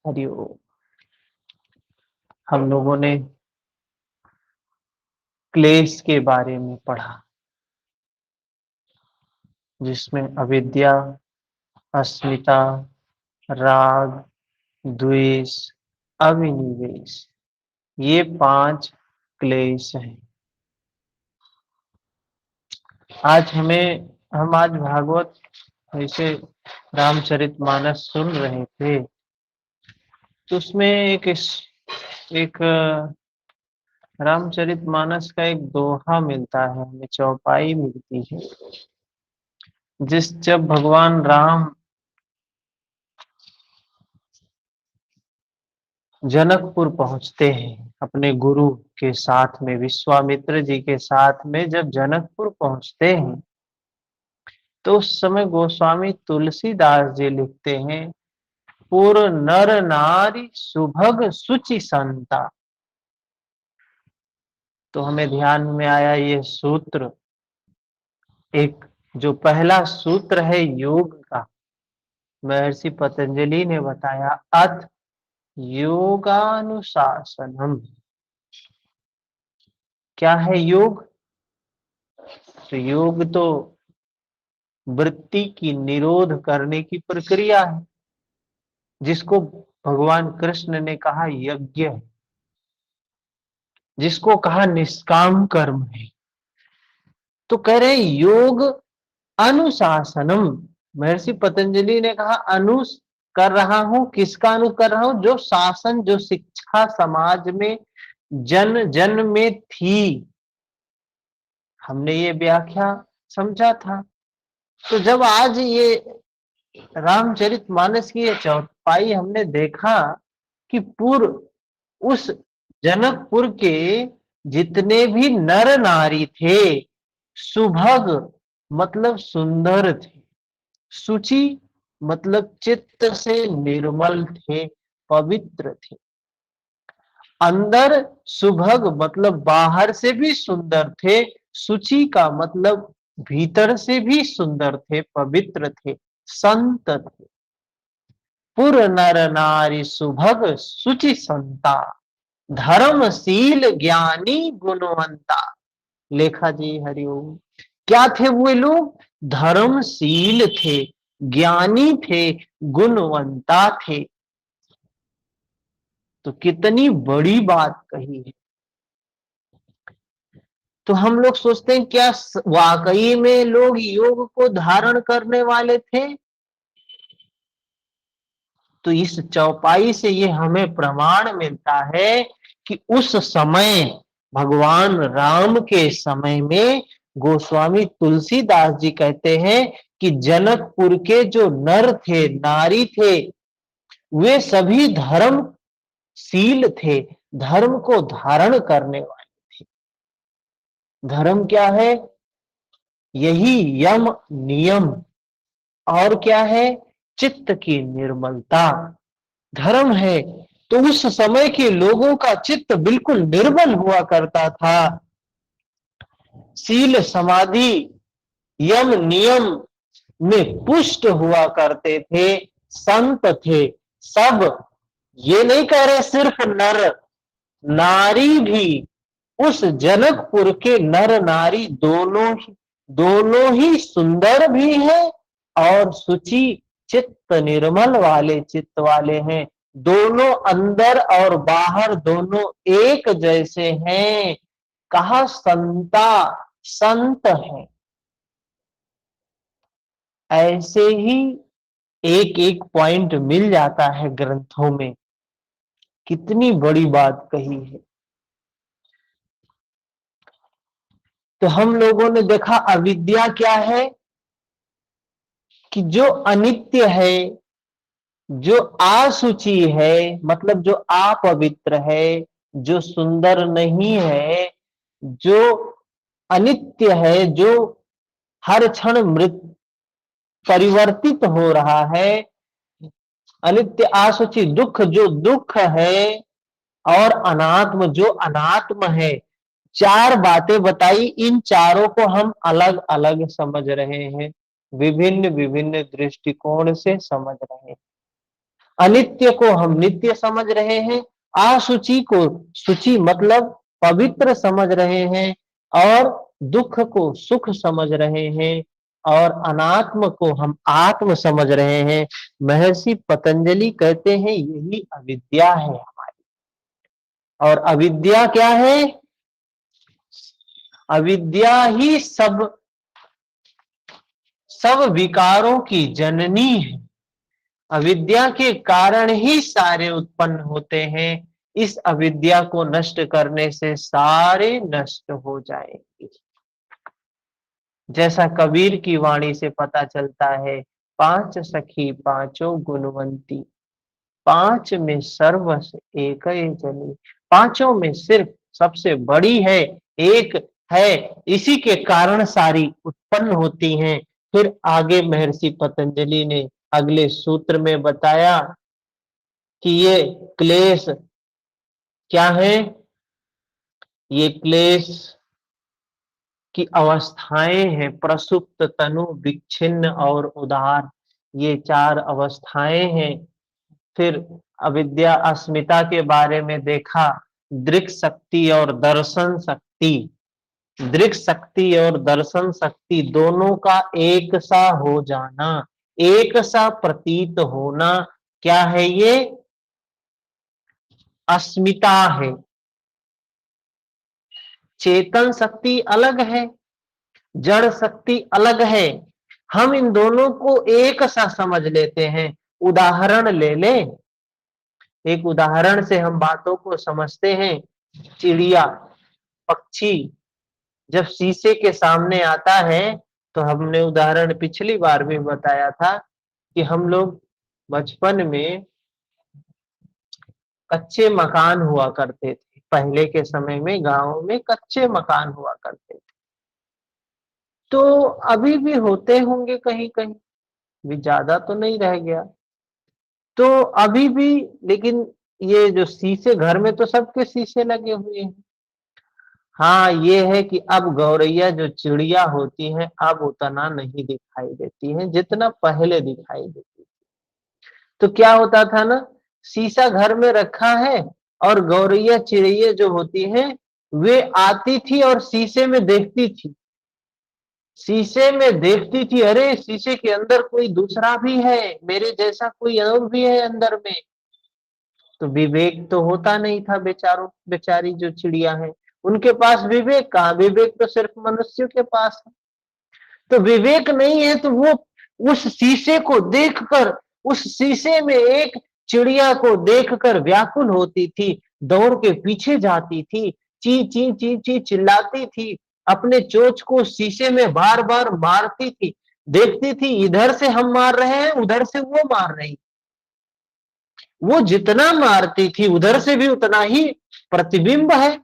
हरिओम। हम लोगों ने क्लेश के बारे में पढ़ा, जिसमें अविद्या, अस्मिता, राग, द्वेष, अविनिवेश, ये 5 क्लेश हैं। हम आज भागवत ऐसे रामचरितमानस सुन रहे थे, तो उसमें एक रामचरितमानस का एक दोहा मिलता है, हमें चौपाई मिलती है। जब भगवान राम जनकपुर पहुंचते हैं अपने गुरु के साथ में, विश्वामित्र जी के साथ में जब जनकपुर पहुंचते हैं, तो उस समय गोस्वामी तुलसीदास जी लिखते हैं, पुर नर नारी सुभग सुचि संता। तो हमें ध्यान में आया ये सूत्र, एक जो पहला सूत्र है योग का, महर्षि पतंजलि ने बताया, अथ योगानुशासनम। क्या है योग? तो योग तो वृत्ति की निरोध करने की प्रक्रिया है, जिसको भगवान कृष्ण ने कहा यज्ञ है, जिसको कहा निष्काम कर्म है। तो कह रहे योग अनुशासनम। महर्षि पतंजलि ने कहा कर रहा हूं, किसका अनु कर रहा हूं? जो शासन, जो शिक्षा समाज में जन जन में थी। हमने ये व्याख्या समझा था। तो जब आज ये रामचरितमानस की ये चौपाई हमने देखा कि पूर्व उस जनकपुर के जितने भी नर नारी थे, सुभग मतलब सुंदर थे, सुचि मतलब चित्त से निर्मल थे, पवित्र थे। अंदर सुभग मतलब बाहर से भी सुंदर थे, सुचि का मतलब भीतर से भी सुंदर थे, पवित्र थे, संत थे। पुर नर नारी सुभग सुचि संता, धर्मशील ज्ञानी गुणवंता। लेखा जी हरिओम। क्या थे वो लोग? धर्मशील थे, ज्ञानी थे, गुणवंता थे। तो कितनी बड़ी बात कही है। तो हम लोग सोचते हैं क्या वाकई में लोग योग को धारण करने वाले थे? तो इस चौपाई से ये हमें प्रमाण मिलता है कि उस समय भगवान राम के समय में गोस्वामी तुलसीदास जी कहते हैं कि जनकपुर के जो नर थे, नारी थे, वे सभी धर्मशील थे, धर्म को धारण करने वाले थे। धर्म क्या है? यही यम नियम। और क्या है? चित्त की निर्मलता धर्म है। तो उस समय के लोगों का चित्त बिल्कुल निर्मल हुआ करता था, शील समाधि यम नियम में पुष्ट हुआ करते थे, संत थे सब। ये नहीं कह रहे सिर्फ नर, नारी भी, उस जनकपुर के नर नारी दोनों ही सुंदर भी हैं और सुचि चित्त निर्मल वाले चित्त वाले हैं। दोनों अंदर और बाहर दोनों एक जैसे हैं। कहा संता, संत है। ऐसे ही एक एक पॉइंट मिल जाता है ग्रंथों में। कितनी बड़ी बात कही है। तो हम लोगों ने देखा अविद्या क्या है कि जो अनित्य है, जो असुचि है, मतलब जो अपवित्र है, जो सुंदर नहीं है, जो अनित्य है, जो हर क्षण मृत परिवर्तित हो रहा है, अनित्य असुचि दुख जो दुख है, और अनात्म जो अनात्म है। 4 बातें बताई। इन चारों को हम अलग अलग समझ रहे हैं, विभिन्न विभिन्न दृष्टिकोण से समझ रहे हैं। अनित्य को हम नित्य समझ रहे हैं, असुचि को शुचि मतलब पवित्र समझ रहे हैं, और दुख को सुख समझ रहे हैं, और अनात्म को हम आत्म समझ रहे हैं। महर्षि पतंजलि कहते हैं यही अविद्या है हमारी। और अविद्या क्या है? अविद्या ही सब विकारों की जननी है। अविद्या के कारण ही सारे उत्पन्न होते हैं। इस अविद्या को नष्ट करने से सारे नष्ट हो जाएंगे। जैसा कबीर की वाणी से पता चलता है, पांच सखी पांचों गुणवंती, पांच में सर्वस एक जनी। पांचों में सिर्फ सबसे बड़ी है, एक है, इसी के कारण सारी उत्पन्न होती हैं। फिर आगे महर्षि पतंजलि ने अगले सूत्र में बताया कि ये क्लेश क्या है? ये क्लेश की अवस्थाएं हैं, प्रसुप्त, तनु, विच्छिन्न और उदार। ये चार अवस्थाएं हैं। फिर अविद्या अस्मिता के बारे में देखा, दृक् शक्ति और दर्शन शक्ति। दृक् शक्ति और दर्शन शक्ति दोनों का एक सा हो जाना, एक सा प्रतीत होना, क्या है ये? अस्मिता है। चेतन शक्ति अलग है, जड़ शक्ति अलग है। हम इन दोनों को एक सा समझ लेते हैं। उदाहरण ले लें, एक उदाहरण से हम बातों को समझते हैं। चिड़िया, पक्षी जब शीशे के सामने आता है, तो हमने उदाहरण पिछली बार भी बताया था कि हम लोग बचपन में कच्चे मकान हुआ करते थे। पहले के समय में गांव में कच्चे मकान हुआ करते थे। तो अभी भी होते होंगे कहीं कहीं, भी ज्यादा तो नहीं रह गया। तो अभी भी, लेकिन ये जो शीशे, घर में तो सबके शीशे लगे हुए हैं। हाँ, ये है कि अब गौरैया जो चिड़िया होती है, अब उतना नहीं दिखाई देती है जितना पहले दिखाई देती। तो क्या होता था ना, शीशा घर में रखा है, और गौरैया चिड़िया जो होती हैं, वे आती थी और शीशे में देखती थी। शीशे में देखती थी, अरे शीशे के अंदर कोई दूसरा भी है, मेरे जैसा कोई और भी है अंदर में। तो विवेक तो होता नहीं था बेचारों, बेचारी जो चिड़िया है, उनके पास विवेक कहाँ? विवेक तो सिर्फ मनुष्य के पास है। तो विवेक नहीं है, तो वो उस शीशे को देखकर, उस शीशे में एक चिड़िया को देखकर व्याकुल होती थी, दौड़ के पीछे जाती थी, ची ची ची ची चिल्लाती थी, अपने चोंच को शीशे में बार बार मारती थी, देखती थी इधर से हम मार रहे हैं, उधर से वो मार रही। वो जितना मारती थी उधर से भी उतना ही प्रतिबिंब है।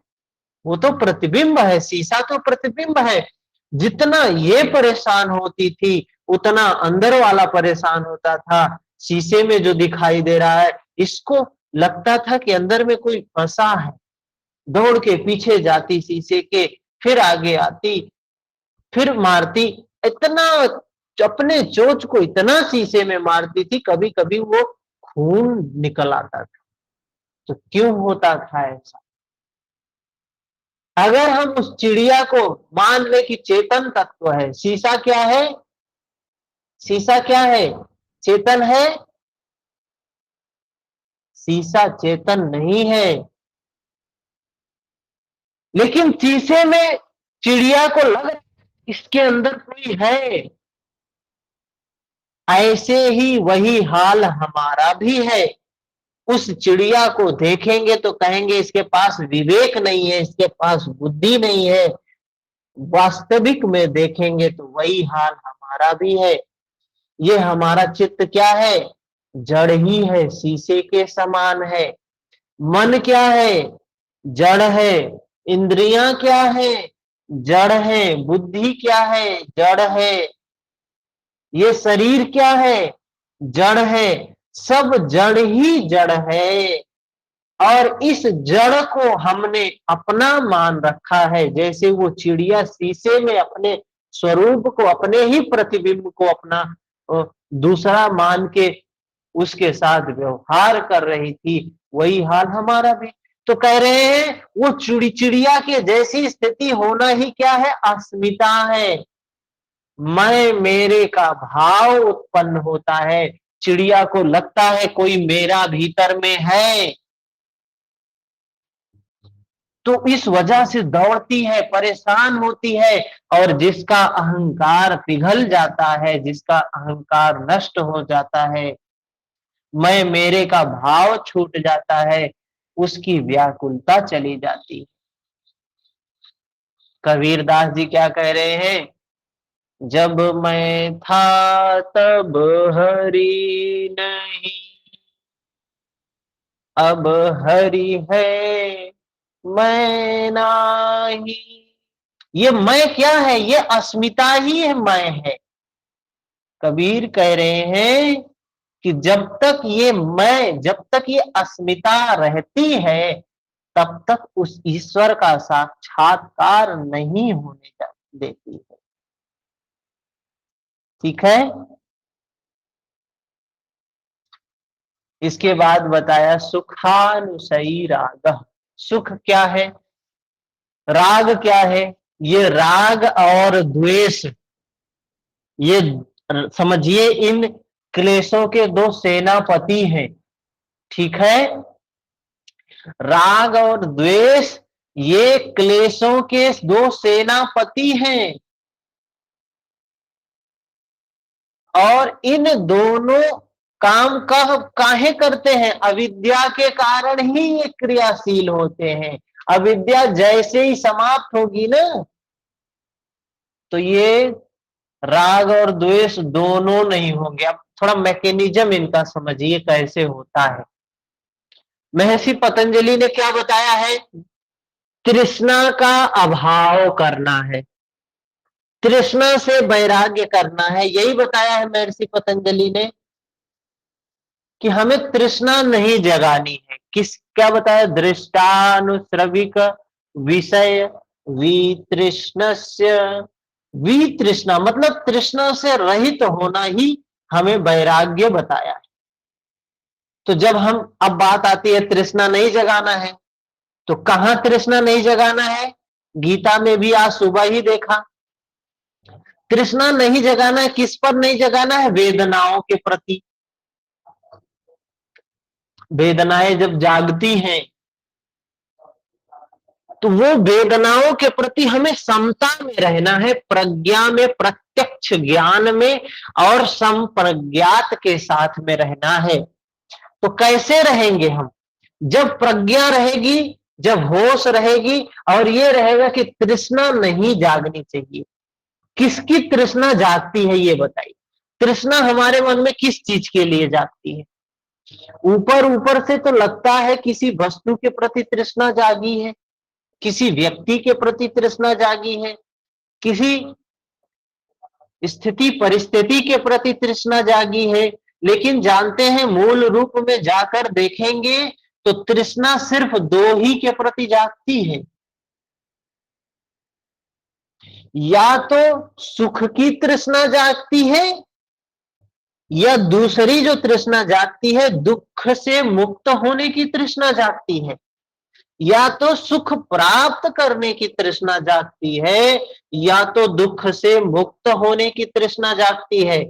वो तो प्रतिबिंब है, शीशा तो प्रतिबिंब है। जितना ये परेशान होती थी, उतना अंदर वाला परेशान होता था। शीशे में जो दिखाई दे रहा है, इसको लगता था कि अंदर में कोई फंसा है। दौड़ के पीछे जाती शीशे के, फिर आगे आती, फिर मारती। इतना अपने चोंच को इतना शीशे में मारती थी, कभी कभी वो खून निकल आता था। तो क्यों होता था ऐसा? अगर हम उस चिड़िया को मान ले कि चेतन तत्व है, शीशा क्या है? शीशा क्या है? चेतन है? शीशा चेतन नहीं है। लेकिन शीशे में चिड़िया को लग रहा है इसके अंदर कोई है। ऐसे ही वही हाल हमारा भी है। उस चिड़िया को देखेंगे तो कहेंगे इसके पास विवेक नहीं है, इसके पास बुद्धि नहीं है। वास्तविक में देखेंगे तो वही हाल हमारा भी है। ये हमारा चित्त क्या है? जड़ ही है, शीशे के समान है। मन क्या है? जड़ है। इंद्रियां क्या है? जड़ है। बुद्धि क्या है? जड़ है। ये शरीर क्या है? जड़ है। सब जड़ ही जड़ है। और इस जड़ को हमने अपना मान रखा है। जैसे वो चिड़िया शीशे में अपने स्वरूप को, अपने ही प्रतिबिंब को अपना दूसरा मान के उसके साथ व्यवहार कर रही थी, वही हाल हमारा भी। तो कह रहे हैं वो चिड़िया के जैसी स्थिति होना ही क्या है, अस्मिता है। मैं मेरे का भाव उत्पन्न होता है, चिड़िया को लगता है कोई मेरा भीतर में है, तो इस वजह से दौड़ती है, परेशान होती है। और जिसका अहंकार पिघल जाता है, जिसका अहंकार नष्ट हो जाता है, मैं मेरे का भाव छूट जाता है, उसकी व्याकुलता चली जाती है। कबीरदास जी क्या कह रहे हैं, जब मैं था तब हरि नहीं, अब हरि है मैं नाही। ये मैं क्या है, ये अस्मिता ही है, मैं है। कबीर कह रहे हैं कि जब तक ये अस्मिता रहती है, तब तक उस ईश्वर का साक्षात्कार नहीं होने देती है। ठीक है। इसके बाद बताया सुखानुसई राग। सुख क्या है, राग क्या है, ये राग और द्वेष, ये समझिए इन क्लेशों के दो सेनापति हैं। ठीक है। राग और द्वेष ये क्लेशों के दो सेनापति हैं, और इन दोनों काम काहे करते हैं, अविद्या के कारण ही ये क्रियाशील होते हैं। अविद्या जैसे ही समाप्त होगी ना, तो ये राग और द्वेष दोनों नहीं होंगे। अब थोड़ा मैकेनिज्म इनका समझिए कैसे होता है। महर्षि पतंजलि ने क्या बताया है, तृष्णा का अभाव करना है, तृष्णा से वैराग्य करना है, यही बताया है महर्षि पतंजलि ने, कि हमें तृष्णा नहीं जगानी है। क्या बताया, दृष्टानुश्रविक विषय वितृष्णस्य, वितृष्णा मतलब तृष्णा से रहित होना ही हमें वैराग्य बताया है। तो जब हम, अब बात आती है तृष्णा नहीं जगाना है, तो कहां तृष्णा नहीं जगाना है, गीता में भी आज सुबह ही देखा, तृष्णा नहीं जगाना है, किस पर नहीं जगाना है, वेदनाओं के प्रति। वेदनाएं जब जागती हैं, तो वो वेदनाओं के प्रति हमें समता में रहना है, प्रज्ञा में, प्रत्यक्ष ज्ञान में, और संप्रज्ञात के साथ में रहना है। तो कैसे रहेंगे हम, जब प्रज्ञा रहेगी, जब होश रहेगी, और ये रहेगा कि तृष्णा नहीं जागनी चाहिए। किसकी तृष्णा जागती है ये बताइए, तृष्णा हमारे मन में किस चीज के लिए जागती है। ऊपर ऊपर से तो लगता है किसी वस्तु के प्रति तृष्णा जागी है, किसी व्यक्ति के प्रति तृष्णा जागी है, किसी स्थिति परिस्थिति के प्रति तृष्णा जागी है, लेकिन जानते हैं मूल रूप में जाकर देखेंगे तो तृष्णा सिर्फ दो ही के प्रति जागती है, या तो सुख की तृष्णा जागती है, या दूसरी जो तृष्णा जागती है दुख से मुक्त होने की तृष्णा जागती है, या तो सुख प्राप्त करने की तृष्णा जागती है, या तो दुख से मुक्त होने की तृष्णा जागती है।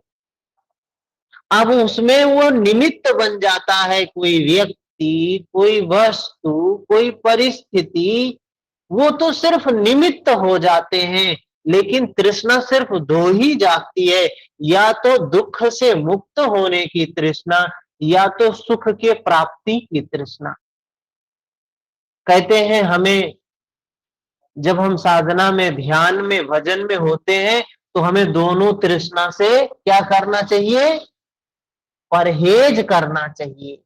अब उसमें वो निमित्त बन जाता है, कोई व्यक्ति, कोई वस्तु, कोई परिस्थिति, वो तो सिर्फ निमित्त हो जाते हैं, लेकिन तृष्णा सिर्फ दो ही जागती है, या तो दुख से मुक्त होने की तृष्णा, या तो सुख के प्राप्ति की तृष्णा। कहते हैं हमें, जब हम साधना में, ध्यान में, भजन में होते हैं, तो हमें दोनों तृष्णा से क्या करना चाहिए, परहेज करना चाहिए।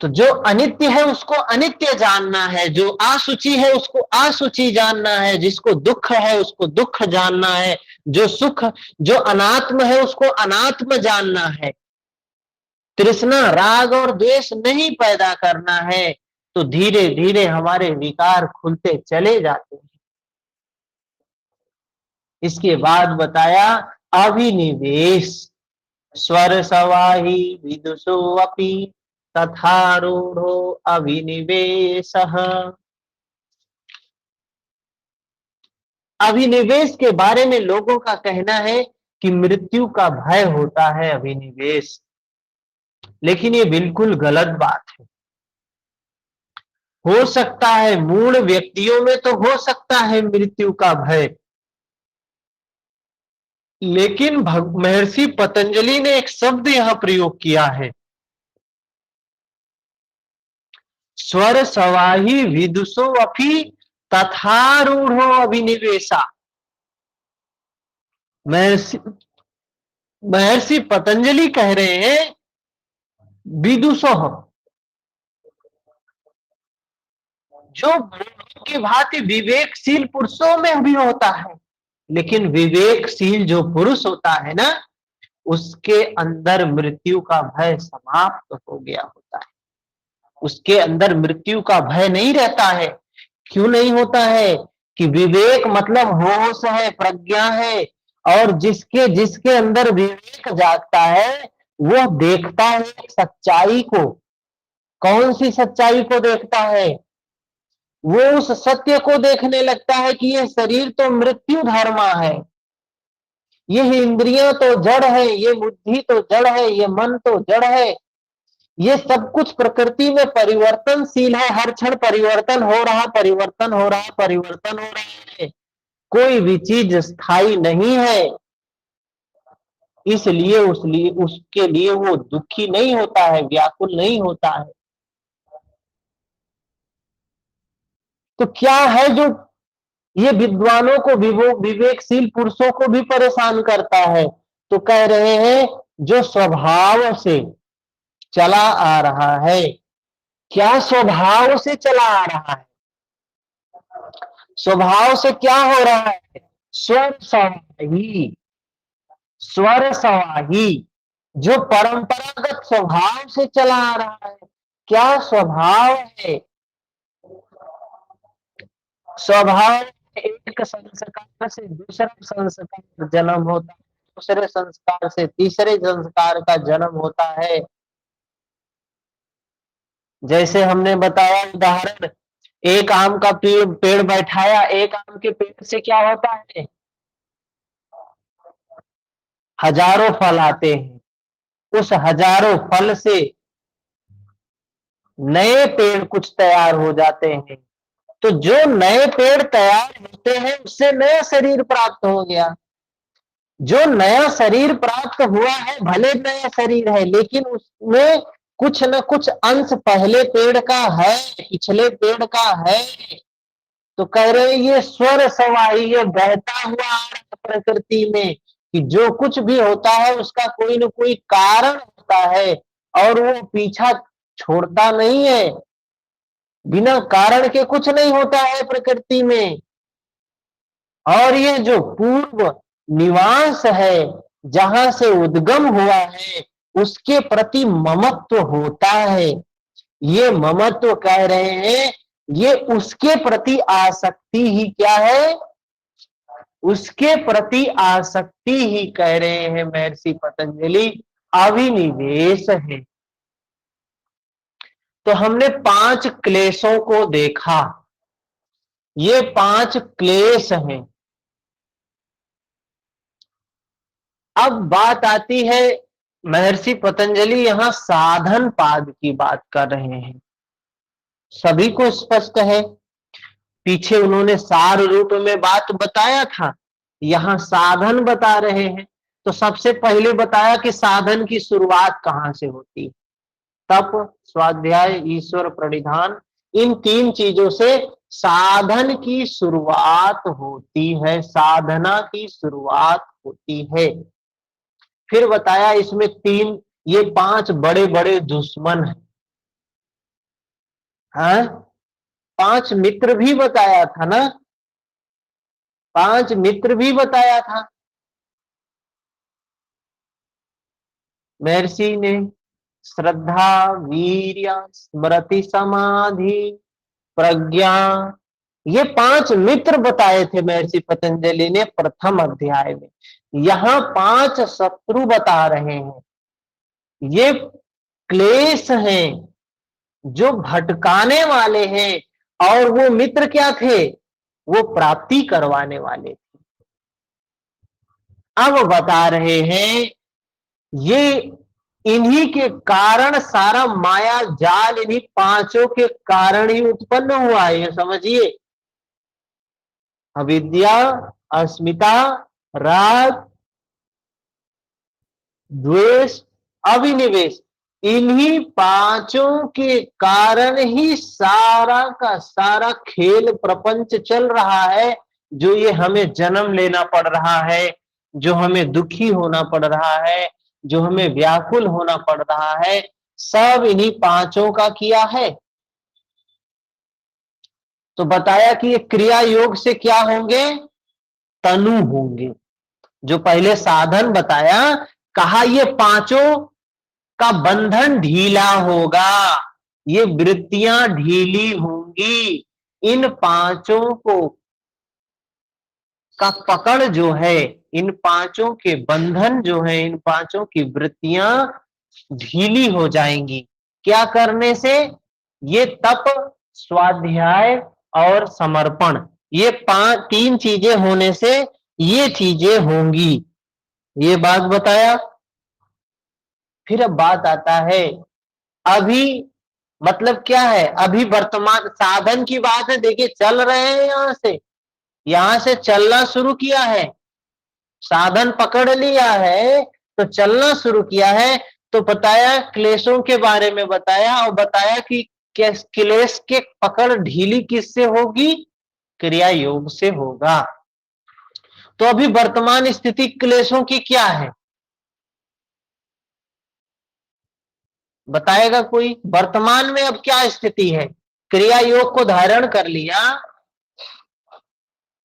तो जो अनित्य है उसको अनित्य जानना है, जो असुचि है उसको असुचि जानना है, जिसको दुख है उसको दुख जानना है, जो अनात्म है उसको अनात्म जानना है। तृष्णा, राग और द्वेष नहीं पैदा करना है, तो धीरे धीरे हमारे विकार खुलते चले जाते हैं। इसके बाद बताया अभिनिवेश। स्वर सवाही विदुषो अपि तथारूढ़ो अभिनिवेशः। अभिनिवेश के बारे में लोगों का कहना है कि मृत्यु का भय होता है अभिनिवेश, लेकिन ये बिल्कुल गलत बात है। हो सकता है मूढ़ व्यक्तियों में तो हो सकता है मृत्यु का भय, लेकिन महर्षि पतंजलि ने एक शब्द यहां प्रयोग किया है, स्वर सवाही विदुषो अपि तथारूढ़ो अभिनिवेशा। महर्षि महर्षि पतंजलि कह रहे हैं विदुषो, जो मूढ़ों की भांति विवेकशील पुरुषों में भी होता है, लेकिन विवेकशील जो पुरुष होता है ना, उसके अंदर मृत्यु का भय समाप्त हो गया होता है। उसके अंदर मृत्यु का भय नहीं रहता है। क्यों नहीं होता है? कि विवेक मतलब होश है, प्रज्ञा है, और जिसके जिसके अंदर विवेक जागता है वो देखता है सच्चाई को। कौन सी सच्चाई को देखता है? वो उस सत्य को देखने लगता है कि ये शरीर तो मृत्यु धर्मा है, ये इंद्रियां तो जड़ है, ये बुद्धि तो जड़ है, ये मन तो जड़ है, ये सब कुछ प्रकृति में परिवर्तनशील है, हर क्षण परिवर्तन हो रहा, परिवर्तन हो रहा, परिवर्तन हो रहा है, कोई भी चीज स्थायी नहीं है। इसलिए उसके लिए वो दुखी नहीं होता है, व्याकुल नहीं होता है। तो क्या है जो ये विद्वानों को, विवेकशील पुरुषों को भी परेशान करता है? तो कह रहे हैं जो स्वभाव से चला आ रहा है। क्या स्वभाव से चला आ रहा है? स्वभाव से क्या हो रहा है? स्वर सवाही, स्वर सवाही, जो परंपरागत स्वभाव से चला आ रहा है। क्या स्वभाव है? स्वभाव एक संस्कार से दूसरा संस्कार जन्म होता है, दूसरे संस्कार से तीसरे संस्कार का जन्म होता है। जैसे हमने बताया उदाहरण, एक आम का पेड़ बैठाया, एक आम के पेड़ से क्या होता है? हजारों फल आते हैं। उस हजारों फल से नए पेड़ कुछ तैयार हो जाते हैं। तो जो नए पेड़ तैयार होते हैं उससे नया शरीर प्राप्त हो गया। जो नया शरीर प्राप्त हुआ है, भले नया शरीर है, लेकिन उसमें कुछ न कुछ अंश पहले पेड़ का है, पिछले पेड़ का है। तो कह रहे हैं ये स्वर सवाही, ये बहता हुआ आ रहा है प्रकृति में, कि जो कुछ भी होता है उसका कोई न कोई कारण होता है, और वो पीछा छोड़ता नहीं है। बिना कारण के कुछ नहीं होता है प्रकृति में। और ये जो पूर्व निवास है, जहां से उद्गम हुआ है, उसके प्रति ममत्व होता है। ये ममत्व कह रहे हैं, ये उसके प्रति आसक्ति ही क्या है? उसके प्रति आसक्ति ही कह रहे हैं महर्षि पतंजलि, अभिनिवेश है। तो हमने 5 क्लेशों को देखा। ये 5 क्लेश हैं। अब बात आती है, महर्षि पतंजलि यहां साधन पाद की बात कर रहे हैं। सभी को स्पष्ट है, पीछे उन्होंने सार रूप में बात बताया था, यहां साधन बता रहे हैं। तो सबसे पहले बताया कि साधन की शुरुआत कहां से होती है। तप, स्वाध्याय, ईश्वर प्रणिधान, इन 3 चीजों से साधन की शुरुआत होती है, साधना की शुरुआत होती है। फिर बताया इसमें 3, ये 5 बड़े बड़े दुश्मन हैं। हाँ? 5 मित्र भी बताया था ना, 5 मित्र भी बताया था महर्षि ने। श्रद्धा, वीर्य, स्मृति, समाधि, प्रज्ञा, ये 5 मित्र बताए थे महर्षि पतंजलि ने प्रथम अध्याय में। यहाँ 5 शत्रु बता रहे हैं। ये क्लेश हैं जो भटकाने वाले हैं, और वो मित्र क्या थे? वो प्राप्ति करवाने वाले थे। अब बता रहे हैं ये इन्हीं के कारण सारा माया जाल इन्हीं पांचों के कारण ही उत्पन्न हुआ है, ये समझिए। अविद्या, अस्मिता, राग, द्वेष, अभिनिवेश, इन्हीं पांचों के कारण ही सारा का सारा खेल प्रपंच चल रहा है। जो ये हमें जन्म लेना पड़ रहा है, जो हमें दुखी होना पड़ रहा है, जो हमें व्याकुल होना पड़ रहा है, सब इन्हीं पांचों का किया है। तो बताया कि ये क्रिया योग से क्या होंगे? तनु होंगे। जो पहले साधन बताया, कहा ये पांचों का बंधन ढीला होगा, ये वृत्तियां ढीली होंगी, इन पांचों को का पकड़ जो है, इन पांचों के बंधन जो है, इन पांचों की वृत्तियां ढीली हो जाएंगी। क्या करने से? ये तप, स्वाध्याय और समर्पण, ये तीन चीजें होने से ये चीजें होंगी। ये बात बताया। फिर अब बात आता है, अभी मतलब क्या है? अभी वर्तमान साधन की बात है। देखिए चल रहे हैं, यहां से चलना शुरू किया है, साधन पकड़ लिया है, तो चलना शुरू किया है। तो बताया क्लेशों के बारे में बताया, और बताया कि क्लेश के पकड़ ढीली किससे होगी? क्रिया योग से होगा। तो अभी वर्तमान स्थिति क्लेशों की क्या है? बताएगा कोई? वर्तमान में अब क्या स्थिति है? क्रिया योग को धारण कर लिया,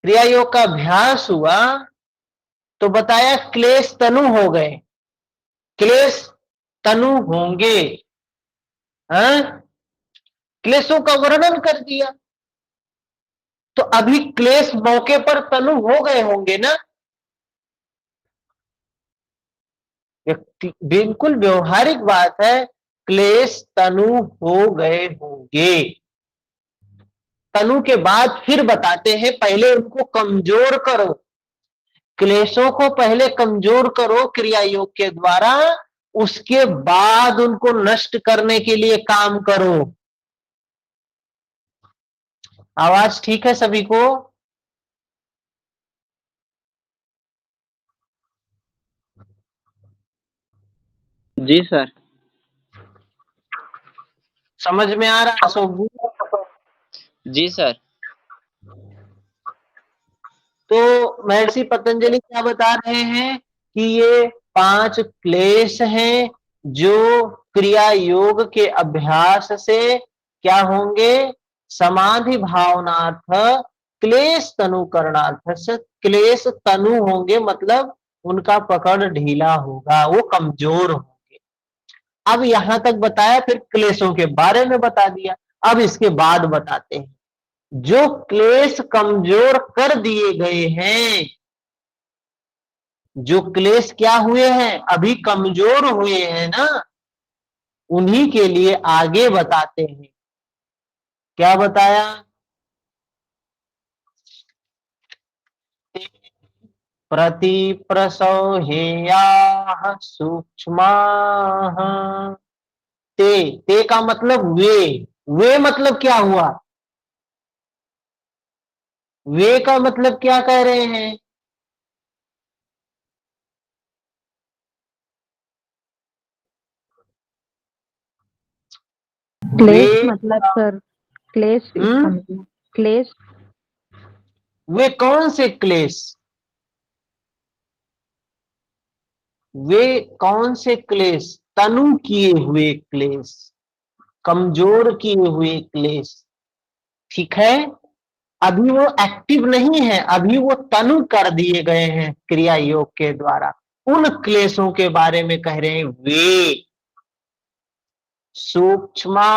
क्रिया योग का अभ्यास हुआ, तो बताया क्लेश तनु हो गए, क्लेश तनु होंगे। क्लेशों का वर्णन कर दिया। तो अभी क्लेश मौके पर तनु हो गए होंगे ना? बिल्कुल व्यवहारिक बात है, क्लेश तनु हो गए होंगे। तनु के बाद फिर बताते हैं, पहले उनको कमजोर करो, क्लेशों को पहले कमजोर करो क्रिया योग के द्वारा, उसके बाद उनको नष्ट करने के लिए काम करो। आवाज ठीक है सभी को? जी सर। समझ में आ रहा सोबू? जी सर। तो महर्षि पतंजलि क्या बता रहे हैं कि ये पांच क्लेश हैं जो क्रिया योग के अभ्यास से क्या होंगे? समाधि भावनार्थ क्लेश तनु करणार्थ से क्लेश तनु होंगे, मतलब उनका पकड़ ढीला होगा, वो कमजोर होंगे। अब यहां तक बताया, फिर क्लेशों के बारे में बता दिया। अब इसके बाद बताते हैं, जो क्लेश कमजोर कर दिए गए हैं, जो क्लेश क्या हुए हैं? अभी कमजोर हुए हैं ना, उन्हीं के लिए आगे बताते हैं। क्या बताया? प्रति प्रसौहेया सूक्ष्मा। ते का मतलब वे मतलब क्या हुआ? वे का मतलब क्या कह रहे हैं? वे क्लेश मतलब सर, क्लेश इसका मतलब क्लेश। वे कौन से क्लेश? वे कौन से क्लेश? तनु किए हुए क्लेश, कमजोर किए हुए क्लेश। ठीक है, अभी वो एक्टिव नहीं है, अभी वो तनु कर दिए गए हैं क्रिया योग के द्वारा। उन क्लेशों के बारे में कह रहे हैं, वे सूक्ष्मा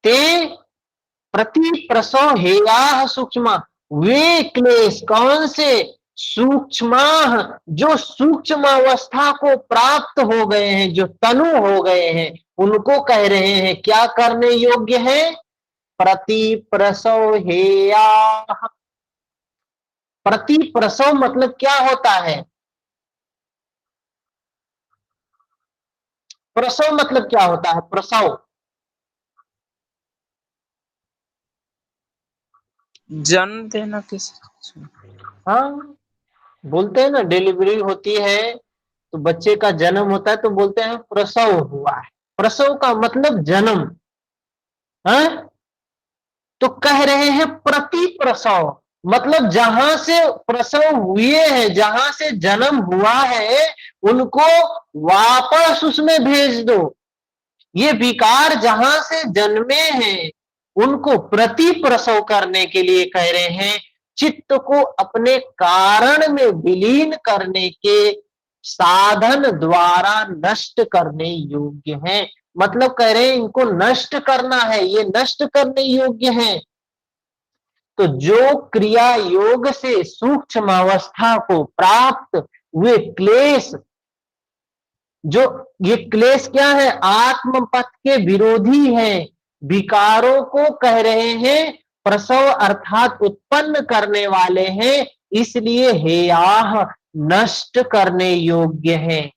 ते प्रति प्रसव हेया सूक्ष्म। वे क्लेश कौन से? सूक्ष्म, जो सूक्ष्म अवस्था को प्राप्त हो गए हैं, जो तनु हो गए हैं, उनको कह रहे हैं क्या करने योग्य है? प्रति प्रसव हेया। प्रति प्रसव मतलब क्या होता है? प्रसव मतलब क्या होता है? प्रसव जन्म देना किसी। हाँ, बोलते हैं ना, डिलीवरी होती है तो बच्चे का जन्म होता है तो बोलते हैं प्रसव हुआ है। प्रसव का मतलब जन्म। हाँ, तो कह रहे हैं प्रति प्रसव मतलब जहां से प्रसव हुए हैं, जहां से जन्म हुआ है, उनको वापस उसमें भेज दो। ये विकार जहां से जन्मे हैं उनको प्रति प्रसव करने के लिए कह रहे हैं, चित्त को अपने कारण में विलीन करने के साधन द्वारा नष्ट करने योग्य हैं। मतलब कह रहे हैं इनको नष्ट करना है, ये नष्ट करने योग्य हैं। तो जो क्रिया योग से सूक्ष्म अवस्था को प्राप्त हुए क्लेश, जो ये क्लेश क्या है? आत्म पथ के विरोधी हैं, विकारों को कह रहे हैं प्रसव अर्थात उत्पन्न करने वाले हैं, इसलिए हेयाह नष्ट करने योग्य हैं।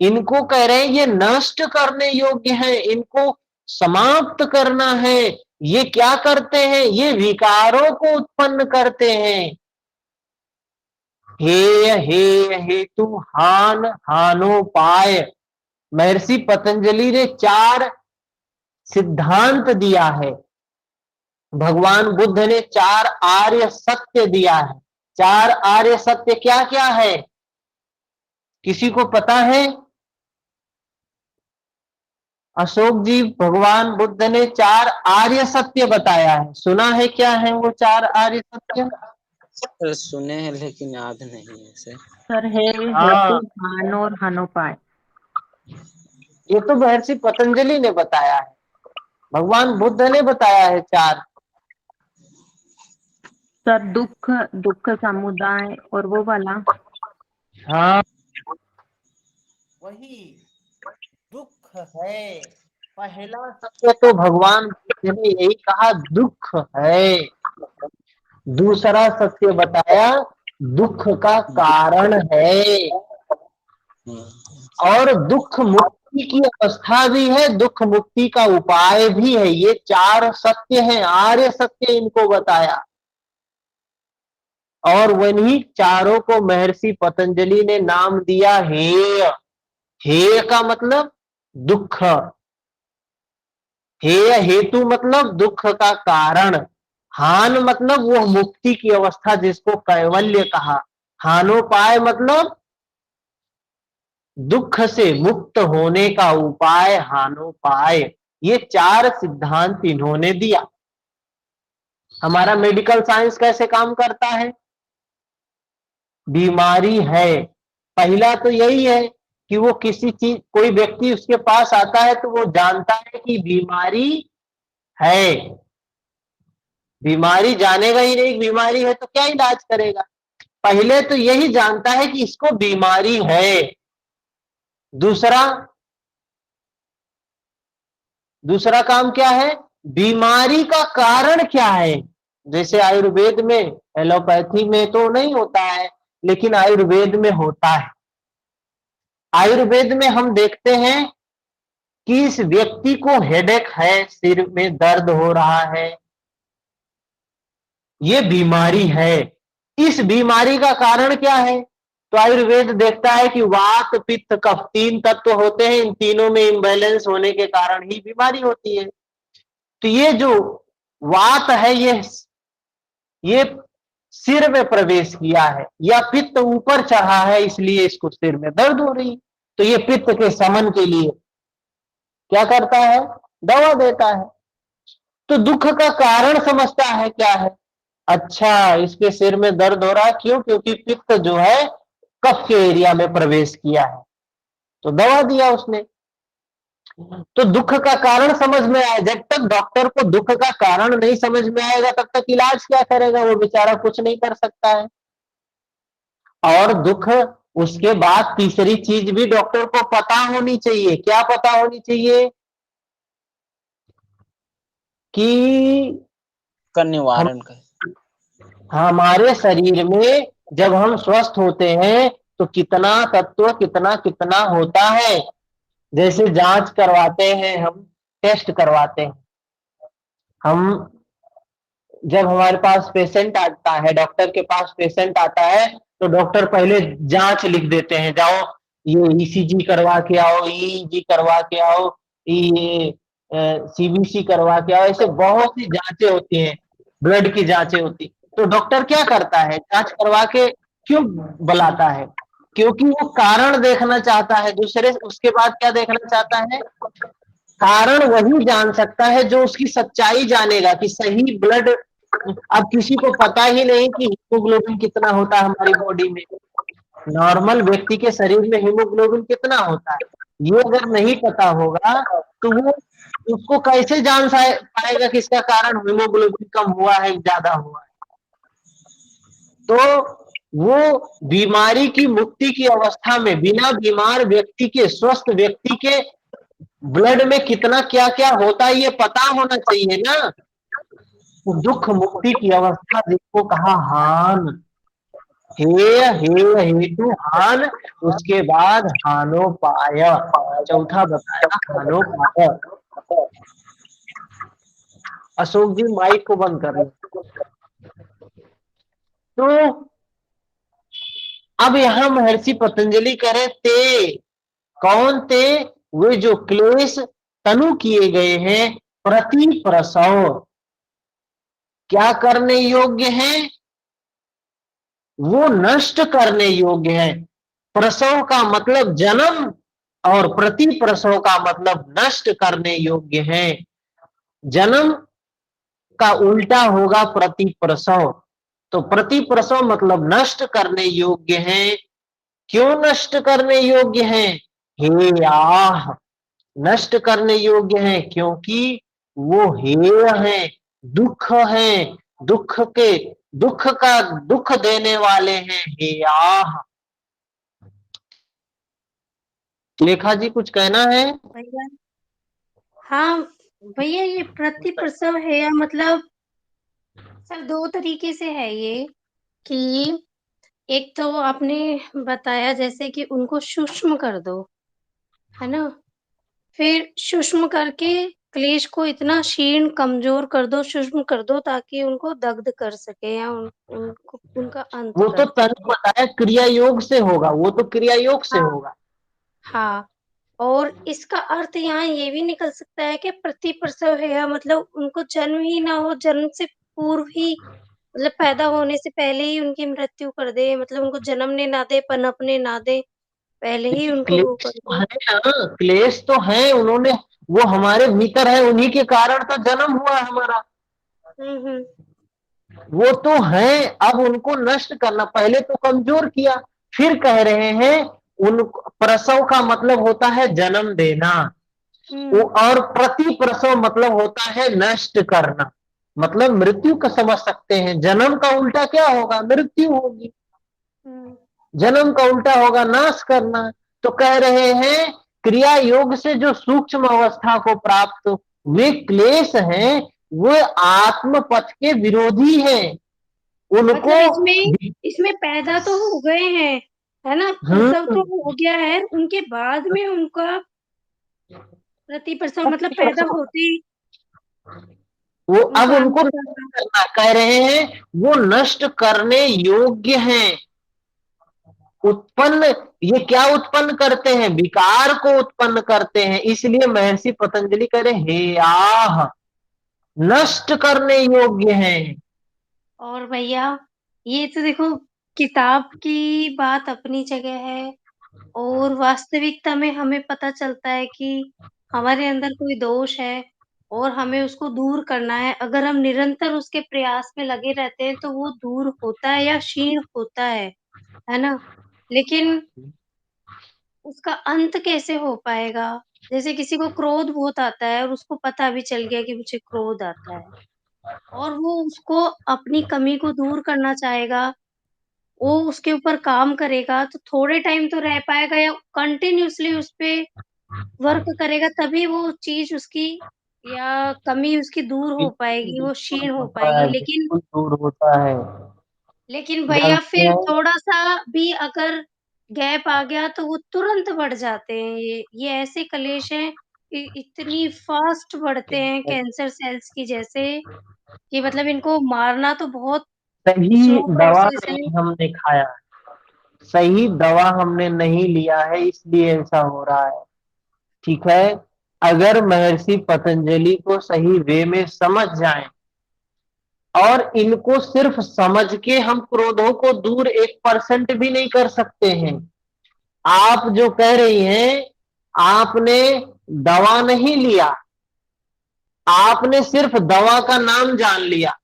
इनको कह रहे हैं ये नष्ट करने योग्य हैं, इनको समाप्त करना है। ये क्या करते हैं? ये विकारों को उत्पन्न करते हैं। हेय हेय हेतु हान हानोपाय। महर्षि पतंजलि ने 4 सिद्धांत दिया है, भगवान बुद्ध ने 4 आर्य सत्य दिया है। 4 आर्य सत्य क्या क्या है? किसी को पता है? अशोक जी, भगवान बुद्ध ने 4 आर्य सत्य बताया है, सुना है? क्या है वो 4 आर्य सत्य? सर सुने हैं लेकिन याद नहीं है सर। सर है हाँ, हेतु हान और हानोपाय। ये तो महर्षि पतंजलि ने बताया है, भगवान बुद्ध ने बताया है 4। सर दुख, दुख समुदाय और वो वाला। हाँ, वही दुख है। पहला सत्य तो भगवान बुद्ध ने यही कहा, दुख है। दूसरा सत्य बताया, दुख का कारण है, और दुख मुक्ति की अवस्था भी है, दुख मुक्ति का उपाय भी है। ये 4 सत्य हैं, आर्य सत्य इनको बताया। और वही चारों को महर्षि पतंजलि ने नाम दिया हेय। हेय का मतलब दुख, हेय हेतु मतलब दुख का कारण, हान मतलब वो मुक्ति की अवस्था जिसको कैवल्य कहा, हानोपाय मतलब दुख से मुक्त होने का उपाय, हानोपाय। ये 4 सिद्धांत इन्होंने दिया। हमारा मेडिकल साइंस कैसे काम करता है? बीमारी है, पहला तो यही है कि वो किसी चीज, कोई व्यक्ति उसके पास आता है तो वो जानता है कि बीमारी है। बीमारी जानेगा ही नहीं बीमारी है तो क्या इलाज करेगा? पहले तो यही जानता है कि इसको बीमारी है। दूसरा दूसरा काम क्या है? बीमारी का कारण क्या है? जैसे आयुर्वेद में, एलोपैथी में तो नहीं होता है, लेकिन आयुर्वेद में होता है। आयुर्वेद में हम देखते हैं कि इस व्यक्ति को हेडेक है, सिर में दर्द हो रहा है, ये बीमारी है। इस बीमारी का कारण क्या है? तो आयुर्वेद देखता है कि वात पित्त कफ 3 तत्व होते हैं, इन तीनों में इम्बैलेंस होने के कारण ही बीमारी होती है। तो ये जो वात है, ये सिर में प्रवेश किया है, या पित्त ऊपर चढ़ा है इसलिए इसको सिर में दर्द हो रही है। तो ये पित्त के शमन के लिए क्या करता है? दवा देता है। तो दुख का कारण समझता है क्या है? अच्छा, इसके सिर में दर्द हो रहा है, क्यों? क्योंकि पित्त जो है कफ के एरिया में प्रवेश किया है, तो दवा दिया उसने। तो दुख का कारण समझ में आए, जब तक डॉक्टर को दुख का कारण नहीं समझ में आएगा तब तक इलाज क्या करेगा, वो बेचारा कुछ नहीं कर सकता है। और दुख, उसके बाद तीसरी चीज भी डॉक्टर को पता होनी चाहिए। क्या पता होनी चाहिए? कि का हम निवारण कर। हमारे शरीर में जब हम स्वस्थ होते हैं तो कितना तत्व कितना कितना होता है। जैसे जांच करवाते हैं हम, टेस्ट करवाते हैं हम, जब हमारे पास पेशेंट आता है, डॉक्टर के पास पेशेंट आता है, तो डॉक्टर पहले जांच लिख देते हैं, जाओ ये ईसीजी करवा के आओ, ईईजी करवा के आओ, ये सीबीसी करवा के आओ। ऐसे बहुत सी जांचें होती हैं, ब्लड की जांचें होती। तो डॉक्टर क्या करता है, जांच करवा के क्यों बुलाता है? क्योंकि वो कारण देखना चाहता है। दूसरे उसके बाद क्या देखना चाहता है? कारण वही जान सकता है जो उसकी सच्चाई जानेगा कि सही ब्लड। अब किसी को पता ही नहीं कि हीमोग्लोबिन कितना होता है हमारी बॉडी में, नॉर्मल व्यक्ति के शरीर में हीमोग्लोबिन कितना होता है, ये अगर नहीं पता होगा तो वो उसको कैसे जान पाएगा कि इसका कारण हीमोग्लोबिन कम हुआ है ज्यादा हुआ है। तो वो बीमारी की मुक्ति की अवस्था में बिना बीमार व्यक्ति के, स्वस्थ व्यक्ति के ब्लड में कितना क्या क्या होता है ये पता होना चाहिए ना। तो दुख मुक्ति की अवस्था जिसको कहा हान, हे हेतु हान, उसके बाद हानो पाय, चौथा बताया हानो पाय। अशोक जी माइक को बंद कर लो। तो अब यहां महर्षि पतंजलि करे ते, कौन ते? वे जो क्लेश तनु किए गए हैं प्रति प्रसव, क्या करने योग्य हैं? वो नष्ट करने योग्य है। प्रसव का मतलब जन्म और प्रति प्रसव का मतलब नष्ट करने योग्य है। जन्म का उल्टा होगा प्रति प्रसव। तो प्रति प्रसव मतलब नष्ट करने योग्य है। क्यों नष्ट करने योग्य है? हे आह, नष्ट करने योग्य है क्योंकि वो हेय है, दुख है, दुख के दुख का दुख देने वाले हैं हे आह। लेखा जी कुछ कहना है? भैया, हाँ भैया, ये प्रति प्रसव है या मतलब सर दो तरीके से है ये, कि एक तो आपने बताया जैसे कि उनको सूक्ष्म कर दो, है ना, फिर सूक्ष्म करके क्लेश को इतना क्षीण कमजोर कर दो, सूक्ष्म कर दो ताकि उनको दग्ध कर सके या उनको उनका अंत वो तो कर तनु सके। बताया क्रिया योग से होगा, वो तो क्रिया योग से हाँ होगा। हाँ, और इसका अर्थ यहाँ ये भी निकल सकता है कि प्रति प्रसव है या मतलब उनको जन्म ही ना हो, जन्म से पूर्व ही, मतलब पैदा होने से पहले ही उनकी मृत्यु कर दे, मतलब उनको जन्मने ना दे, पनपने ना दे, पहले ही उनको वो क्लेश कर तो दे। है ना, क्लेश तो है, उन्होंने, वो हमारे भीतर है, उन्हीं के कारण तो जन्म हुआ हमारा। हम्म। वो तो है, अब उनको नष्ट करना, पहले तो कमजोर किया, फिर कह रहे हैं उन प्रसव का मतलब होता है जन्म देना, हम्म। और प्रति प्रसव मतलब होता है नष्ट करना, मतलब मृत्यु का समझ सकते हैं। जन्म का उल्टा क्या होगा? मृत्यु होगी। हम्म। जन्म का उल्टा होगा नाश करना। तो कह रहे हैं क्रिया योग से जो सूक्ष्म अवस्था को प्राप्त वे क्लेश हैं, वो आत्म पथ के विरोधी हैं। उनको मतलब इसमें इसमें पैदा तो हो गए हैं, है ना, प्रसव तो हम्म हो गया है, उनके बाद में उनका प्रति प्रसव मतलब पैदा होते ही वो अब उनका उनको अंत नष्ट करना। करना कह रहे हैं, वो नष्ट करने योग्य हैं। उत्पन्न, ये क्या उत्पन्न करते हैं? विकार को उत्पन्न करते हैं। इसलिए महर्षि पतंजलि कह रहे हे आह, नष्ट करने योग्य हैं। और भैया, ये तो देखो, किताब की बात अपनी जगह है, और वास्तविकता में हमें पता चलता है कि हमारे अंदर कोई दोष है और हमें उसको दूर करना है। अगर हम निरंतर उसके प्रयास में लगे रहते हैं तो वो दूर होता है या क्षीण होता है ना? लेकिन उसका अंत कैसे हो पाएगा? जैसे किसी को क्रोध बहुत आता है और उसको पता भी चल गया कि मुझे क्रोध आता है और वो उसको अपनी कमी को दूर करना चाहेगा, वो उसके ऊपर काम करेगा तो थोड़े टाइम तो रह पाएगा या कंटिन्यूअसली उसपे वर्क करेगा तभी वो चीज़ उसकी या कमी उसकी दूर हो बिल्कुल पाएगी, वो बिल्कुल क्षीण हो होता पाएगी। है, लेकिन बिल्कुल दूर होता है। भैया जानते फिर हैं थोड़ा-सा भी अगर गैप आ गया तो वो तुरंत बढ़ जाते हैं ये ऐसे कलेश हैं इतनी फ़ास्ट बढ़ते हैं कैंसर सेल्स की जैसे कि मतलब इनको मारना तो बहुत सही स्लो दवा प्रोसेस है। नहीं हमने खाया, सही दवा हमने नहीं लिया है, इसलिए ऐसा हो रहा है। ठीक है, अगर महर्षि पतंजलि को सही वे में समझ जाएं और इनको सिर्फ समझ के हम क्रोधों को दूर 1% भी नहीं कर सकते हैं। आप जो कह रही हैं, आपने दवा नहीं लिया, आपने सिर्फ दवा का नाम जान लिया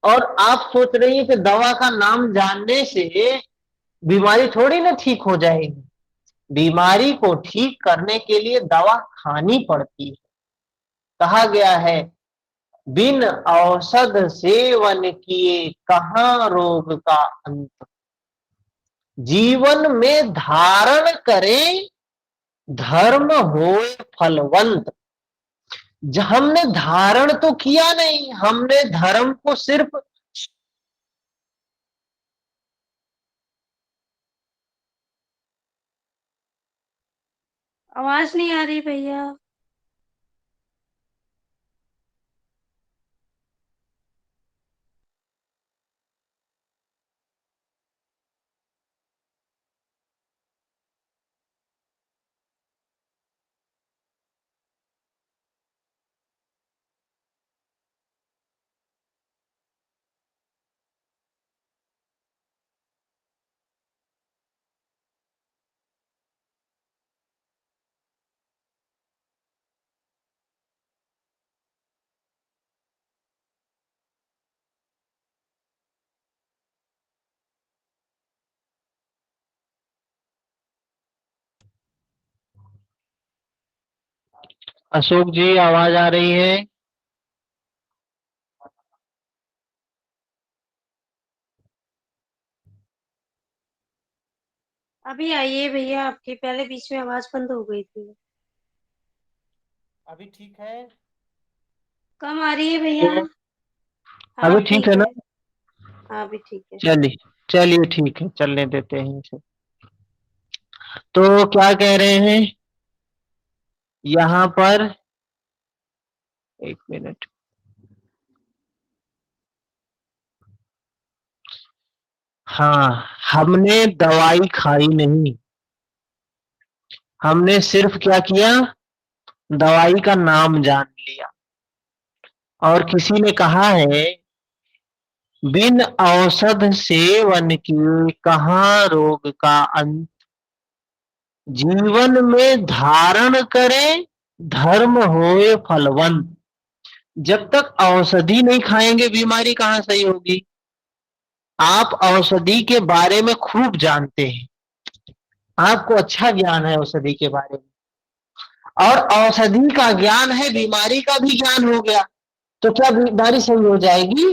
और आप सोच रही हैं कि दवा का नाम जानने से बीमारी थोड़ी ना ठीक हो जाएगी। बीमारी को ठीक करने के लिए दवा खानी पड़ती है। कहा गया है, बिन औषध सेवन किए कहाँ रोग का अंत। जीवन में धारण करें धर्म होए फलवंत। हमने धारण तो किया नहीं, हमने धर्म को सिर्फ आवाज़ नहीं आ रही भैया। अशोक जी आवाज आ रही है? अभी आइए भैया आपकी पहले बीच में आवाज़ बंद हो गई थी। अभी ठीक है? कम आ रही है भैया। हाँ अभी अब ठीक है ठीक ना? है। हाँ अभी ठीक है। चलिए चलिए ठीक है, चलने देते हैं इसे। तो क्या कह रहे हैं यहाँ पर? एक मिनट। हाँ, हमने दवाई खाई नहीं, हमने सिर्फ क्या किया, दवाई का नाम जान लिया। और किसी ने कहा है, बिन औषध सेवन के कहाँ रोग का अंत। जीवन में धारण करें धर्म होए फलवंत। जब तक औषधि नहीं खाएंगे बीमारी कहाँ सही होगी। आप औषधि के बारे में खूब जानते हैं, आपको अच्छा ज्ञान है औषधि के बारे में, और औषधि का ज्ञान है, बीमारी का भी ज्ञान हो गया, तो क्या बीमारी सही हो जाएगी?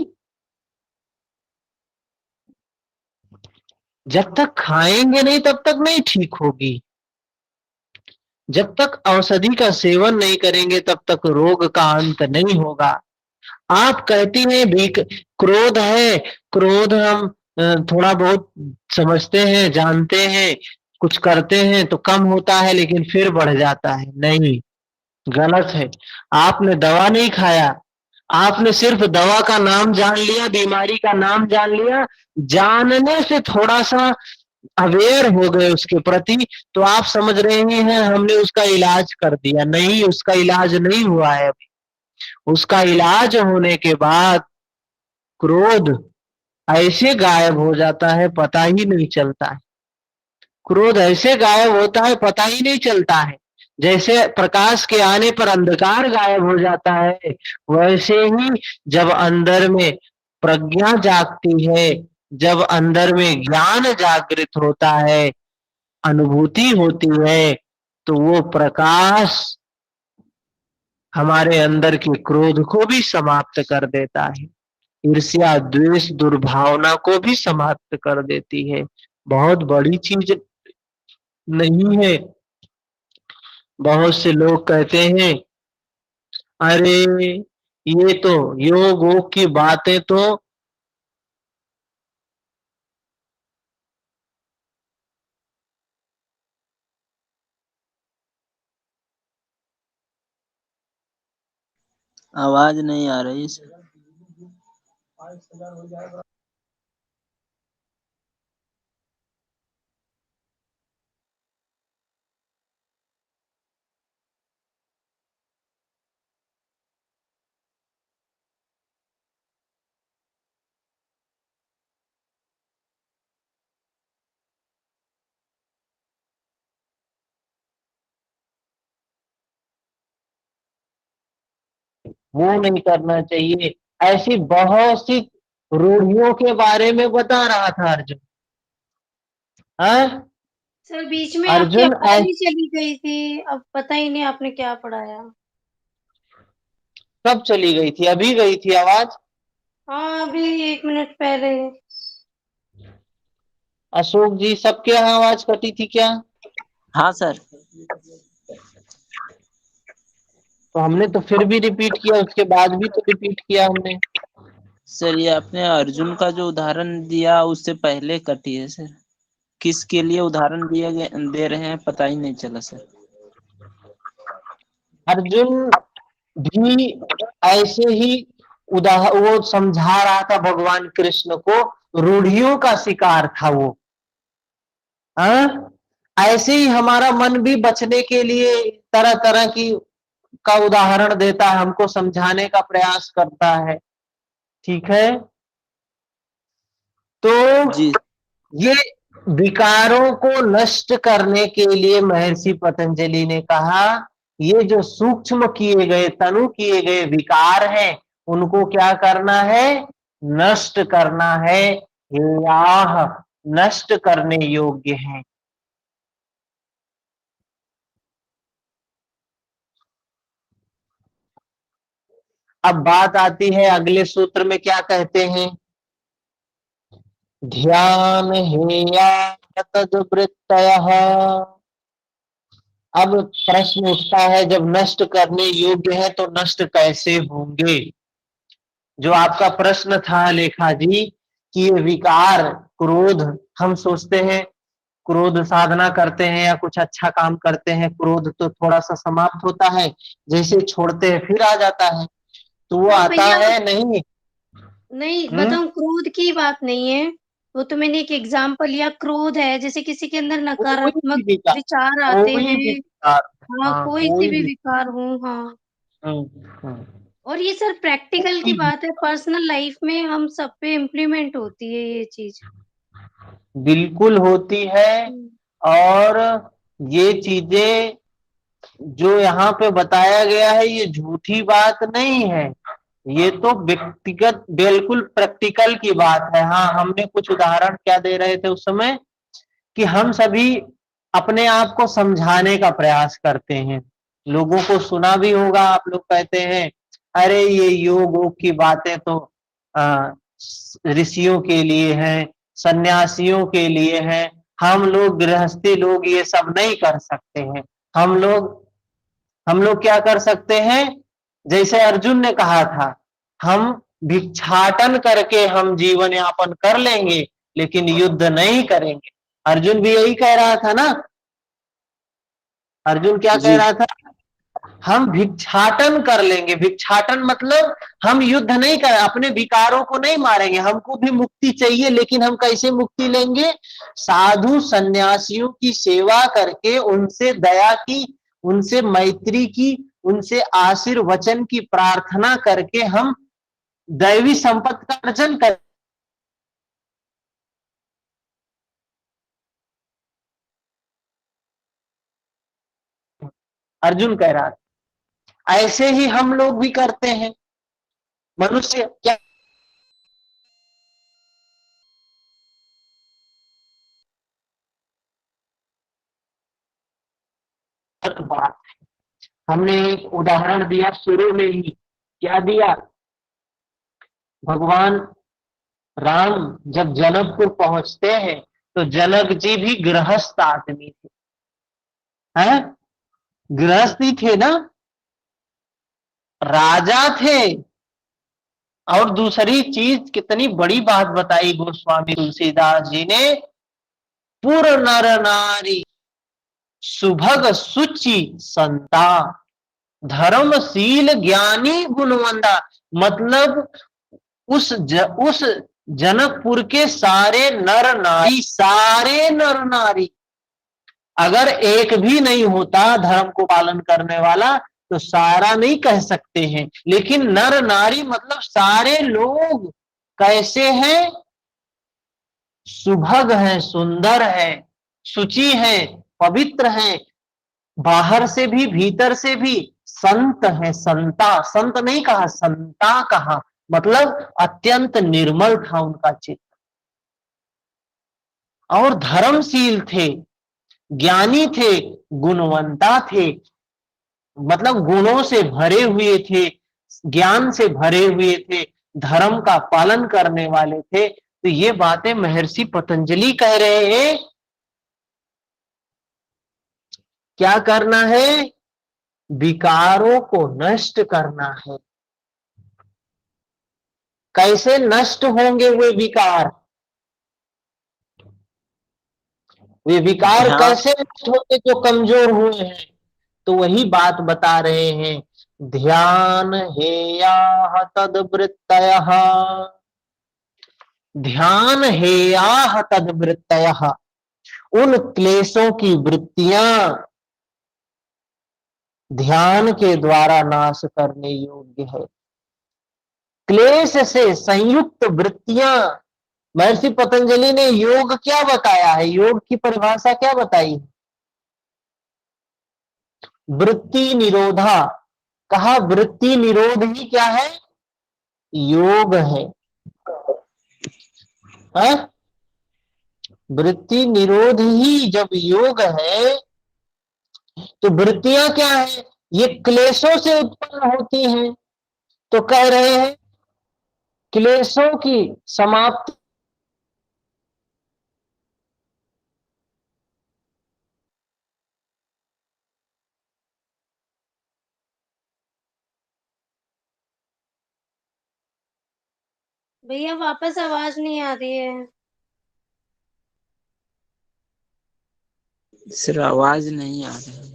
जब तक खाएंगे नहीं तब तक नहीं ठीक होगी। जब तक औषधि का सेवन नहीं करेंगे तब तक रोग का अंत नहीं होगा। आप कहती हैं भी क्रोध है, क्रोध हम थोड़ा बहुत समझते हैं, जानते हैं, कुछ करते हैं तो कम होता है लेकिन फिर बढ़ जाता है। नहीं, गलत है। आपने दवा नहीं खाया, आपने सिर्फ दवा का नाम जान लिया, बीमारी का नाम जान लिया। जानने से थोड़ा सा अवेयर हो गए उसके प्रति, तो आप समझ रहे हैं हमने उसका इलाज कर दिया। नहीं, उसका इलाज नहीं हुआ है अभी। उसका इलाज होने के बाद क्रोध ऐसे गायब हो जाता है पता ही नहीं चलता है। क्रोध ऐसे गायब होता है पता ही नहीं चलता है। जैसे प्रकाश के आने पर अंधकार गायब हो जाता है, वैसे ही जब अंदर में प्रज्ञा जागती है, जब अंदर में ज्ञान जागृत होता है, अनुभूति होती है तो वो प्रकाश हमारे अंदर के क्रोध को भी समाप्त कर देता है, ईर्ष्या द्वेष दुर्भावना को भी समाप्त कर देती है। बहुत बड़ी चीज नहीं है। बहुत से लोग कहते हैं अरे ये तो योग वोग की बातें तो आवाज नहीं आ रही सर। वो नहीं करना चाहिए। ऐसी बहुत सी रूढ़ियों के बारे में बता रहा था अर्जुन। हाँ सर बीच में आपकी अर्जुन आवाज ही चली गई थी, अब पता ही नहीं आपने क्या पढ़ाया। कब चली गई थी? अभी गई थी आवाज। हाँ अभी 1 मिनट पहले। अशोक जी सबके यहाँ आवाज कटी थी क्या? हाँ सर। तो हमने तो फिर भी रिपीट किया, उसके बाद भी तो रिपीट किया हमने। सर ये आपने अर्जुन का जो उदाहरण दिया उससे पहले कटी है सर। किसके लिए उदाहरण दे रहे हैं पता ही नहीं चला सर। अर्जुन भी ऐसे ही वो समझा रहा था भगवान कृष्ण को, रूढ़ियों का शिकार था वो। हाँ ऐसे ही हमारा मन भी बचने के लिए तरह तरह की का उदाहरण देता है, हमको समझाने का प्रयास करता है। ठीक है, तो जी ये विकारों को नष्ट करने के लिए महर्षि पतंजलि ने कहा ये जो सूक्ष्म किए गए तनु किए गए विकार हैं उनको क्या करना है? नष्ट करना है। याह नष्ट करने योग्य है। अब बात आती है अगले सूत्र में क्या कहते हैं? ध्यान हेया तद्वृत्तयः। अब प्रश्न उठता है जब नष्ट करने योग्य है तो नष्ट कैसे होंगे? जो आपका प्रश्न था लेखा जी कि ये विकार क्रोध, हम सोचते हैं क्रोध साधना करते हैं या कुछ अच्छा काम करते हैं, क्रोध तो थोड़ा सा समाप्त होता है, जैसे छोड़ते हैं फिर आ जाता है, तो वो नहीं आता भैया, है नहीं। नहीं हम्म बताऊं, क्रोध की बात नहीं है। वो तो मैंने एक एग्जांपल लिया, क्रोध है जैसे किसी के अंदर कोई भी नकारात्मक विकार, विचार आते कोई हैं। भी विकार, हाँ हाँ कोई सी कोई भी भी, विकार हो। हाँ हम्म, हम्म, और ये सर प्रैक्टिकल की कोई भी, बात है, पर्सनल लाइफ में हम सब पे इम्प्लीमेंट होती है ये चीज। बिल्कुल होती है। हम्म। और ये चीजें जो यहाँ पे बताया गया है ये झूठी बात नहीं है, ये तो व्यक्तिगत बिल्कुल प्रैक्टिकल की बात है। हाँ हमने कुछ उदाहरण क्या दे रहे थे उस समय कि हम सभी अपने आप को समझाने का प्रयास करते हैं, लोगों को सुना भी होगा, आप लोग कहते हैं अरे ये योग वोग की बातें तो ऋषियों के लिए हैं, सन्यासियों के लिए हैं, हम लोग गृहस्थी लोग ये सब नहीं कर सकते हैं। हम लोग हम लोग क्या कर सकते हैं? जैसे अर्जुन ने कहा था हम भिक्षाटन करके हम जीवन यापन कर लेंगे लेकिन युद्ध नहीं करेंगे। अर्जुन भी यही कह रहा था ना। अर्जुन क्या कह जी रहा था? हम भिक्षाटन कर लेंगे। भिक्षाटन मतलब हम युद्ध नहीं कर, अपने विकारों को नहीं मारेंगे, हमको भी मुक्ति चाहिए लेकिन हम कैसे मुक्ति लेंगे? साधु सन्यासियों की सेवा करके, उनसे दया की, उनसे मैत्री की, उनसे आशीर्वचन की प्रार्थना करके हम दैवी संपत्ति का अर्जन कर। अर्जुन कह रहा था ऐसे ही हम लोग भी करते हैं। मनुष्य क्या बात है। हमने एक उदाहरण दिया शुरू में ही, क्या दिया? भगवान राम जब जनकपुर पहुंचते हैं तो जनक जी भी गृहस्थ आदमी थे, हैं? गृहस्थी थे ना, राजा थे। और दूसरी चीज, कितनी बड़ी बात बताई गोस्वामी तुलसीदास जी ने, पुर नर नारी सुभग सुचि संता धर्मशील ज्ञानी गुणवंता। मतलब उस जनकपुर के सारे नर नारी अगर एक भी नहीं होता धर्म को पालन करने वाला तो सारा नहीं कह सकते हैं, लेकिन नर नारी मतलब सारे लोग कैसे हैं? सुभग हैं, सुंदर है, शुचि है, पवित्र है, बाहर से भी भीतर से भी संत है, संता। संत नहीं कहा, संता कहा, मतलब अत्यंत निर्मल था उनका चित्त। और धर्मशील थे, ज्ञानी थे, गुणवंता थे, मतलब गुणों से भरे हुए थे, ज्ञान से भरे हुए थे, धर्म का पालन करने वाले थे। तो ये बातें महर्षि पतंजलि कह रहे हैं। क्या करना है? विकारों को नष्ट करना है। कैसे नष्ट होंगे वे विकार? वे विकार कैसे नष्ट होंगे जो कमजोर हुए हैं? तो वही बात बता रहे हैं, ध्यान हेया तद्वृत्तयः, ध्यान हेया तद्वृत्तयः, उन क्लेशों की वृत्तियां ध्यान के द्वारा नाश करने योग्य है। क्लेश से संयुक्त वृत्तियां, महर्षि पतंजलि ने योग क्या बताया है? योग की परिभाषा क्या बताई? वृत्ति निरोधा। कहा वृत्ति निरोध ही क्या है? योग है। वृत्ति निरोध ही जब योग है तो वृत्तियां क्या है? ये क्लेशों से उत्पन्न होती हैं। तो कह रहे हैं क्लेशों की समाप्ति भैया वापस आवाज नहीं आ रही है। सर आवाज नहीं आ रही है।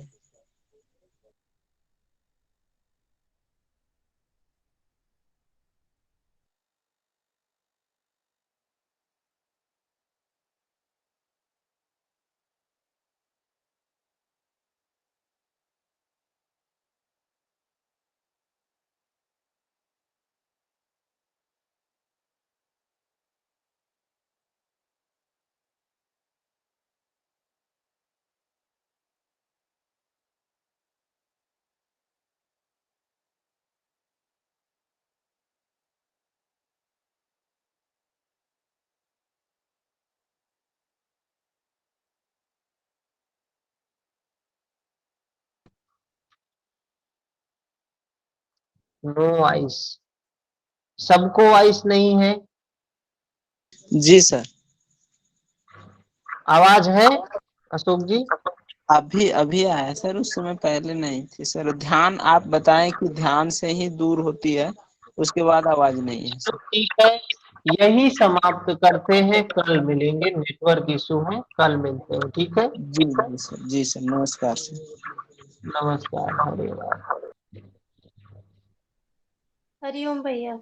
नो आइस, सबको आइस नहीं है। जी सर। आवाज है अशोक जी? अभी अभी आया सर, उस समय पहले नहीं थी सर। ध्यान आप बताएं कि ध्यान से ही दूर होती है, उसके बाद आवाज नहीं है तो सर। ठीक है, यही समाप्त करते हैं, कल मिलेंगे। नेटवर्क इशू है, कल मिलते हैं, ठीक है? जी जी सर, जी सर, नमस्कार सर। नमस्कार, हरे राम। हरिओम भैया।